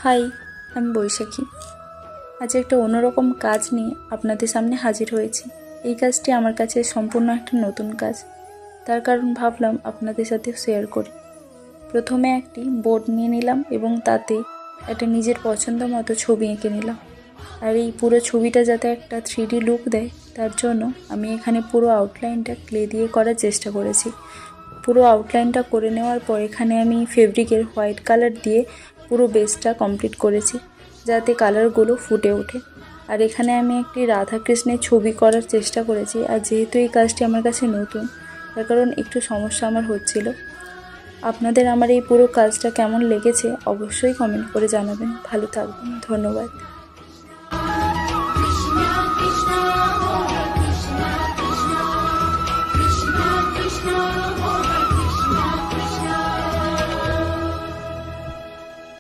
High, আমি বৈশাখী। আজ একটা অন্যরকম কাজ নিয়ে আপনাদের সামনে হাজির হয়েছি। এই কাজটি আমার কাছে সম্পূর্ণ একটা নতুন কাজ, তার কারণ ভাবলাম আপনাদের সাথে শেয়ার করি। প্রথমে একটি বোর্ড নিয়ে নিলাম এবং তাতে একটা নিজের পছন্দ মতো ছবি এঁকে নিলাম। আর এই পুরো ছবিটা যাতে একটা 3D লুক দেয়, তার জন্য আমি এখানে পুরো আউটলাইনটা ক্লে দিয়ে করার চেষ্টা করেছি। পুরো আউটলাইনটা করে নেওয়ার পর এখানে আমি ফেব্রিকের হোয়াইট কালার দিয়ে পুরো বেসটা কমপ্লিট করেছি, যাতে কালারগুলো ফুটে ওঠে। আর এখানে আমি একটি রাধাকৃষ্ণের ছবি করার চেষ্টা করেছি। আর যেহেতু এই কাজটি আমার কাছে নতুন, তার কারণ একটু সমস্যা আমার হচ্ছিল। আপনাদের আমার এই পুরো কাজটা কেমন লেগেছে অবশ্যই কমেন্ট করে জানাবেন। ভালো থাকবেন, ধন্যবাদ।